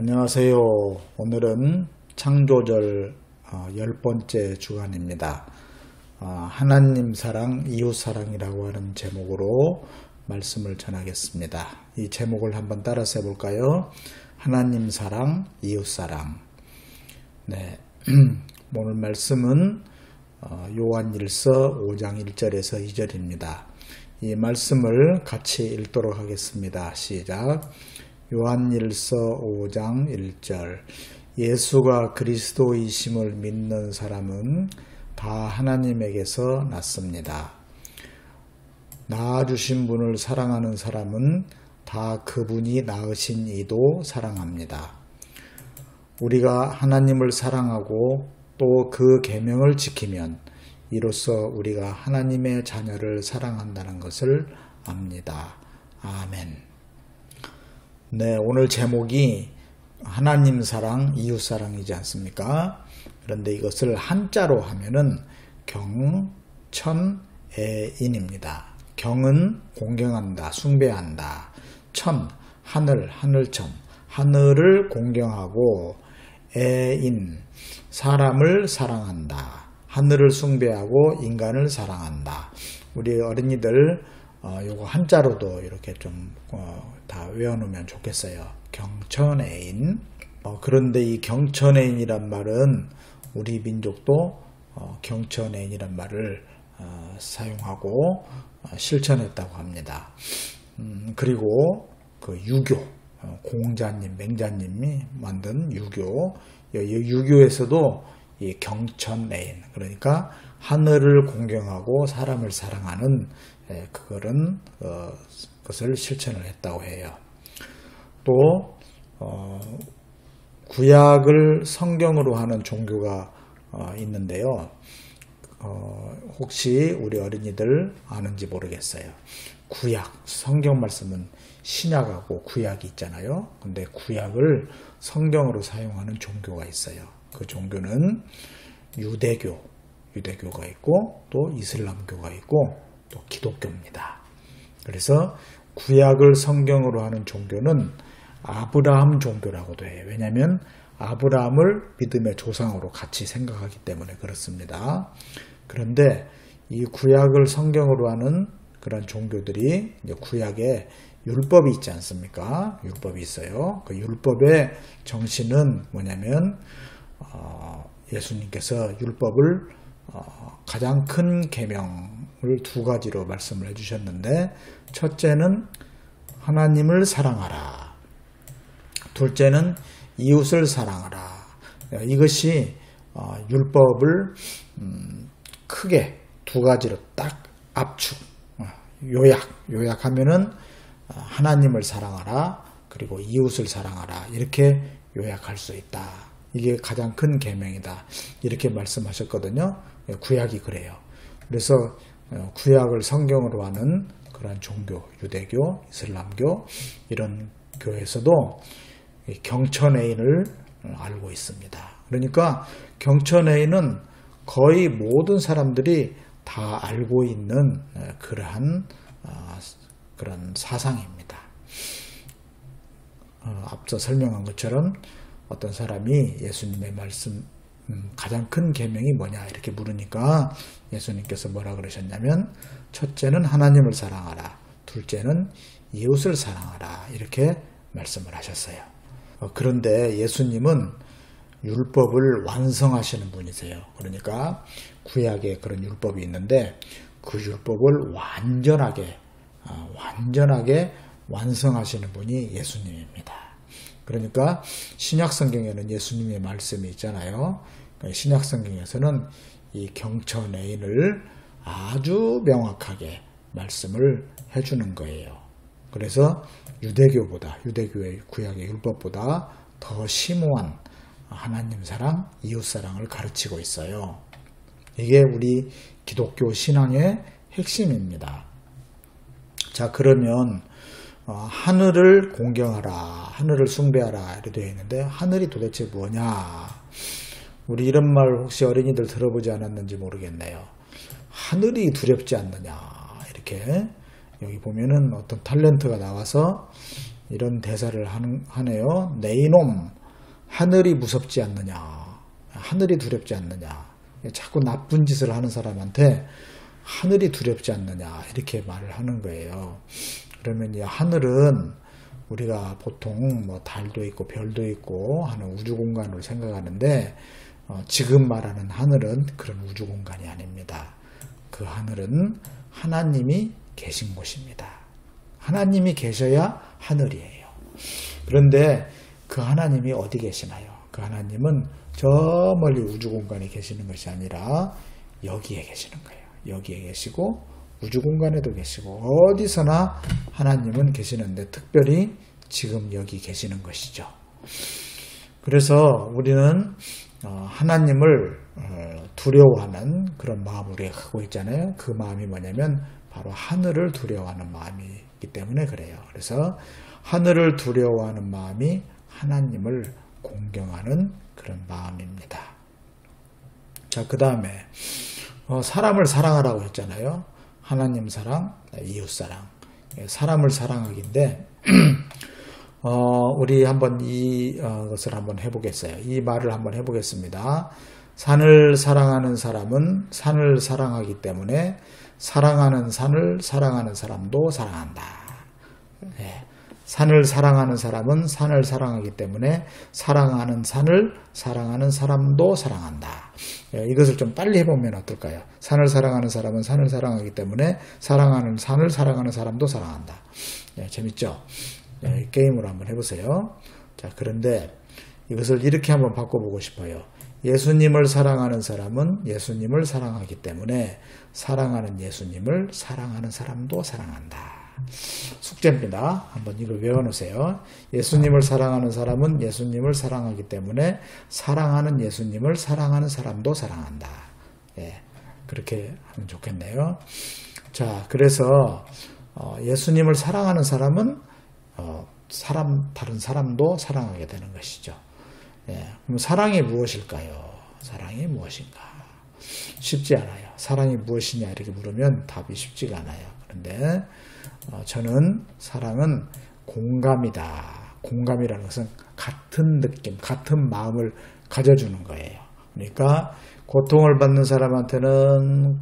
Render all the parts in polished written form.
안녕하세요. 오늘은 창조절 10번째 주간입니다. 하나님 사랑, 이웃 사랑이라고 하는 제목으로 말씀을 전하겠습니다. 이 제목을 한번 따라서 해볼까요? 하나님 사랑, 이웃 사랑. 네, 오늘 말씀은 요한일서 5장 1절에서 2절입니다. 이 말씀을 같이 읽도록 하겠습니다. 시작. 요한일서 5장 1절. 예수가 그리스도이심을 믿는 사람은 다 하나님에게서 났습니다. 낳아주신 분을 사랑하는 사람은 다 그분이 낳으신 이도 사랑합니다. 우리가 하나님을 사랑하고 또 그 계명을 지키면 이로써 우리가 하나님의 자녀를 사랑한다는 것을 압니다. 아멘. 네, 오늘 제목이 하나님 사랑, 이웃 사랑이지 않습니까? 그런데 이것을 한자로 하면은 경천애인입니다. 경은 공경한다, 숭배한다. 천, 하늘, 하늘천. 하늘을 공경하고 애인, 사람을 사랑한다. 하늘을 숭배하고 인간을 사랑한다. 우리 어린이들 요거 한자로도 이렇게 좀 다 외워놓으면 좋겠어요. 경천애인. 그런데 이 경천애인이란 말은 우리 민족도 경천애인이란 말을 사용하고 실천했다고 합니다. 그리고 그 유교, 공자님, 맹자님이 만든 유교, 유교에서도 이 경천애인, 그러니까 하늘을 공경하고 사람을 사랑하는 그것을 실천을 했다고 해요. 또 구약을 성경으로 하는 종교가 있는데요. 혹시 우리 어린이들 아는지 모르겠어요. 구약, 성경 말씀은 신약하고 구약이 있잖아요. 근데 구약을 성경으로 사용하는 종교가 있어요. 그 종교는 유대교가 있고 또 이슬람교가 있고 또 기독교입니다. 그래서 구약을 성경으로 하는 종교는 아브라함 종교라고도 해요. 왜냐하면 아브라함을 믿음의 조상으로 같이 생각하기 때문에 그렇습니다. 그런데 이 구약을 성경으로 하는 그런 종교들이 이제 구약에 율법이 있지 않습니까? 율법이 있어요. 그 율법의 정신은 뭐냐면 예수님께서 율법을 가장 큰 계명을 두 가지로 말씀을 해주셨는데, 첫째는 하나님을 사랑하라. 둘째는 이웃을 사랑하라. 이것이 율법을 크게 두 가지로 딱 압축, 요약하면은 하나님을 사랑하라, 그리고 이웃을 사랑하라, 이렇게 요약할 수 있다. 이게 가장 큰 계명이다, 이렇게 말씀하셨거든요. 구약이 그래요. 그래서 구약을 성경으로 하는 그런 종교, 유대교, 이슬람교 이런 교회에서도 경천애인을 알고 있습니다. 그러니까 경천애인은 거의 모든 사람들이 다 알고 있는 그러한 그런 사상입니다. 앞서 설명한 것처럼 어떤 사람이 예수님의 말씀 가장 큰 계명이 뭐냐 이렇게 물으니까 예수님께서 뭐라 그러셨냐면, 첫째는 하나님을 사랑하라, 둘째는 이웃을 사랑하라, 이렇게 말씀을 하셨어요. 그런데 예수님은 율법을 완성하시는 분이세요. 그러니까 구약에 그런 율법이 있는데 그 율법을 완전하게 완성하시는 분이 예수님입니다. 그러니까 신약성경에는 예수님의 말씀이 있잖아요. 신약성경에서는 이 경천애인을 아주 명확하게 말씀을 해주는 거예요. 그래서 유대교의 구약의 율법보다 더 심오한 하나님 사랑, 이웃 사랑을 가르치고 있어요. 이게 우리 기독교 신앙의 핵심입니다. 자, 그러면 하늘을 공경하라, 하늘을 숭배하라 이렇게 되어 있는데, 하늘이 도대체 뭐냐? 우리 이런 말 혹시 어린이들 들어보지 않았는지 모르겠네요. 하늘이 두렵지 않느냐, 이렇게 여기 보면은 어떤 탤런트가 나와서 이런 대사를 하네요. 내 이놈, 하늘이 무섭지 않느냐, 하늘이 두렵지 않느냐. 자꾸 나쁜 짓을 하는 사람한테 하늘이 두렵지 않느냐 이렇게 말을 하는 거예요. 그러면 이 하늘은 우리가 보통 뭐 달도 있고 별도 있고 하는 우주 공간으로 생각하는데 지금 말하는 하늘은 그런 우주 공간이 아닙니다. 그 하늘은 하나님이 계신 곳입니다. 하나님이 계셔야 하늘이에요. 그런데 그 하나님이 어디 계시나요? 그 하나님은 저 멀리 우주 공간에 계시는 것이 아니라 여기에 계시는 거예요. 여기에 계시고 우주 공간에도 계시고 어디서나 하나님은 계시는데 특별히 지금 여기 계시는 것이죠. 그래서 우리는 하나님을 두려워하는 그런 마음을 우리가 갖고 있잖아요. 그 마음이 뭐냐면 바로 하늘을 두려워하는 마음이기 때문에 그래요. 그래서 하늘을 두려워하는 마음이 하나님을 공경하는 그런 마음입니다. 자, 그 다음에 사람을 사랑하라고 했잖아요. 하나님 사랑, 이웃 사랑. 사람을 사랑하기인데 우리 한번 이것을 한번 해보겠어요. 이 말을 한번 해보겠습니다. 산을 사랑하는 사람은 산을 사랑하기 때문에 사랑하는 산을 사랑하는 사람도 사랑한다. 네. 산을 사랑하는 사람은 산을 사랑하기 때문에 사랑하는 산을 사랑하는 사람도 사랑한다. 이것을 좀 빨리 해보면 어떨까요? 산을 사랑하는 사람은 산을 사랑하기 때문에 사랑하는 산을 사랑하는 사람도 사랑한다. 재밌죠? 게임으로 한번 해보세요. 자, 그런데 이것을 이렇게 한번 바꿔보고 싶어요. 예수님을 사랑하는 사람은 예수님을 사랑하기 때문에 사랑하는 예수님을 사랑하는 사람도 사랑한다. 숙제입니다. 한번 이걸 외워놓으세요. 예수님을 사랑하는 사람은 예수님을 사랑하기 때문에 사랑하는 예수님을 사랑하는 사람도 사랑한다. 예, 그렇게 하면 좋겠네요. 자, 그래서 예수님을 사랑하는 사람은 다른 사람도 사랑하게 되는 것이죠. 예, 그럼 사랑이 무엇일까요? 사랑이 무엇인가? 쉽지 않아요. 사랑이 무엇이냐 이렇게 물으면 답이 쉽지가 않아요. 그런데 저는 사랑은 공감이다. 공감이라는 것은 같은 느낌, 같은 마음을 가져주는 거예요. 그러니까 고통을 받는 사람한테는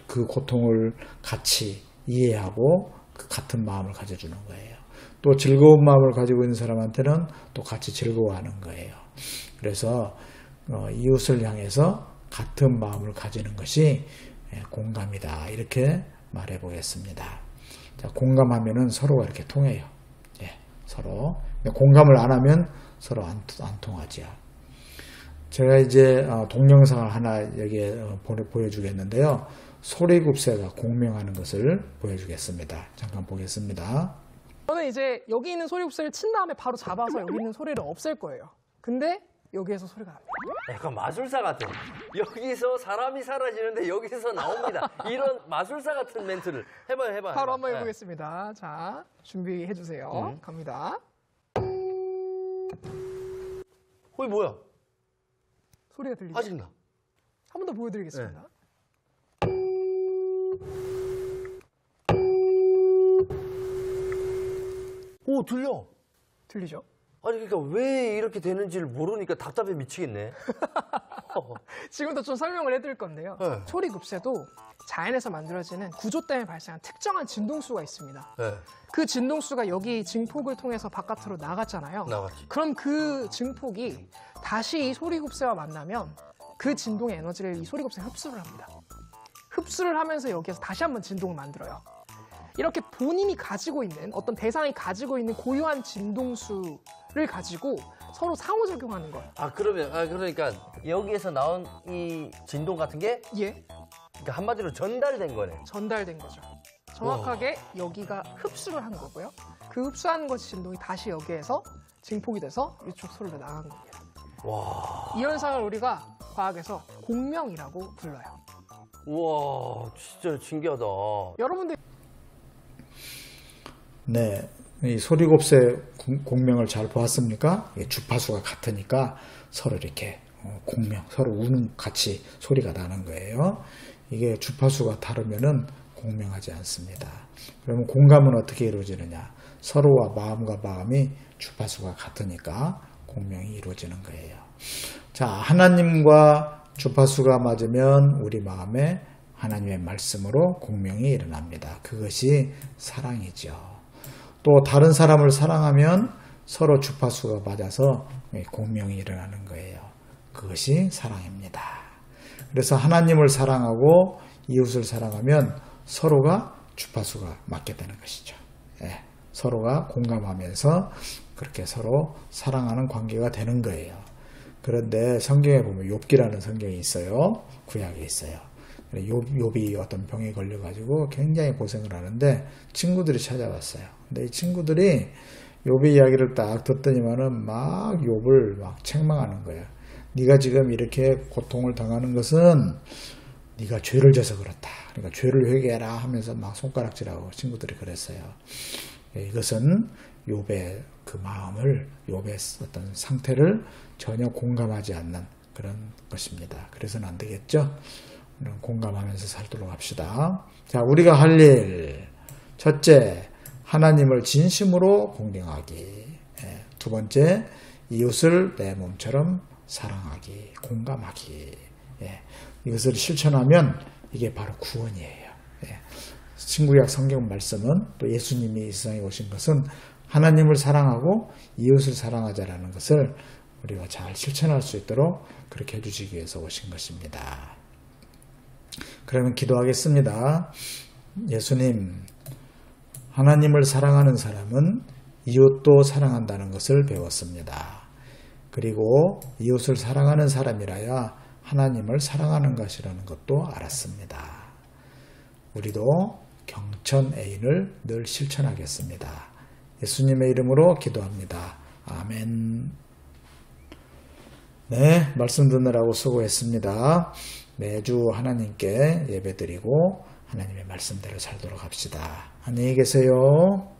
그 고통을 같이 이해하고 그 같은 마음을 가져주는 거예요. 또 즐거운 마음을 가지고 있는 사람한테는 또 같이 즐거워하는 거예요. 그래서 이웃을 향해서 같은 마음을 가지는 것이 공감이다. 이렇게 말해 보겠습니다. 자, 공감하면은 서로가 이렇게 통해요. 예, 서로. 공감을 안 하면 서로 안 통하죠. 제가 이제 동영상을 하나 여기에 보여주겠는데요. 소리굽새가 공명하는 것을 보여주겠습니다. 잠깐 보겠습니다. 저는 이제 여기 있는 소리굽새를 친 다음에 바로 잡아서 여기 있는 소리를 없앨 거예요. 근데 여기에서 소리가 납니다. 약간 마술사 같은. 여기서 사람이 사라지는데 여기서 나옵니다. 이런 마술사 같은 멘트를 해봐요. 바로 한번 해보겠습니다. 자, 준비해 주세요. 갑니다. 어이 뭐야? 소리가 들리죠? 아직 나. 한 번 더 보여드리겠습니다. 오, 들려. 들리죠? 아니 그러니까 왜 이렇게 되는지를 모르니까 답답해 미치겠네. 지금부터 좀 설명을 해드릴 건데요. 네. 소리굽새도 자연에서 만들어지는 구조 때문에 발생한 특정한 진동수가 있습니다. 네. 그 진동수가 여기 증폭을 통해서 바깥으로 나갔잖아요. 나갔지. 그럼 그 증폭이 다시 이 소리굽새와 만나면 그 진동의 에너지를 이 소리굽새가 흡수를 합니다. 흡수를 하면서 여기에서 다시 한번 진동을 만들어요. 이렇게 본인이 가지고 있는 어떤 대상이 가지고 있는 고유한 진동수를 가지고 서로 상호작용하는 거예요. 그러니까 여기에서 나온 이 진동 같은 게 예, 그러니까 한마디로 전달된 거네. 전달된 거죠. 정확하게 여기가 흡수를 한 거고요. 그 흡수하는 것이 진동이 다시 여기에서 증폭이 돼서 이쪽 소리로 나간 겁니다. 와. 이 현상을 우리가 과학에서 공명이라고 불러요. 우와, 진짜 신기하다. 여러분들 네, 이 소리곱새 공명을 잘 보았습니까? 주파수가 같으니까 서로 이렇게 공명, 서로 우는 같이 소리가 나는 거예요. 이게 주파수가 다르면은 공명하지 않습니다. 그러면 공감은 어떻게 이루어지느냐? 서로와 마음과 마음이 주파수가 같으니까 공명이 이루어지는 거예요. 자, 하나님과 주파수가 맞으면 우리 마음에 하나님의 말씀으로 공명이 일어납니다. 그것이 사랑이죠. 또 다른 사람을 사랑하면 서로 주파수가 맞아서 공명이 일어나는 거예요. 그것이 사랑입니다. 그래서 하나님을 사랑하고 이웃을 사랑하면 서로가 주파수가 맞게 되는 것이죠. 예, 서로가 공감하면서 그렇게 서로 사랑하는 관계가 되는 거예요. 그런데 성경에 보면 욥기라는 성경이 있어요. 구약에 있어요. 욥이 어떤 병에 걸려가지고 굉장히 고생을 하는데 친구들이 찾아왔어요. 근데 이 친구들이 욥의 이야기를 딱 듣더니만은 막 욥을 막 책망하는 거예요. 네가 지금 이렇게 고통을 당하는 것은 네가 죄를 져서 그렇다. 그러니까 죄를 회개해라 하면서 막 손가락질하고 친구들이 그랬어요. 이것은 욥의 그 마음을, 욥의 어떤 상태를 전혀 공감하지 않는 그런 것입니다. 그래서는 안 되겠죠? 공감하면서 살도록 합시다. 자, 우리가 할 일. 첫째, 하나님을 진심으로 공경하기. 두 번째, 이웃을 내 몸처럼 사랑하기, 공감하기. 이것을 실천하면 이게 바로 구원이에요. 신구약 성경 말씀은 또 예수님이 이 세상에 오신 것은 하나님을 사랑하고 이웃을 사랑하자라는 것을 우리가 잘 실천할 수 있도록 그렇게 해주시기 위해서 오신 것입니다. 그러면 기도하겠습니다. 예수님, 하나님을 사랑하는 사람은 이웃도 사랑한다는 것을 배웠습니다. 그리고 이웃을 사랑하는 사람이라야 하나님을 사랑하는 것이라는 것도 알았습니다. 우리도 경천 애인을 늘 실천하겠습니다. 예수님의 이름으로 기도합니다. 아멘. 네, 말씀 듣느라고 수고했습니다. 매주 하나님께 예배드리고 하나님의 말씀대로 살도록 합시다. 안녕히 계세요.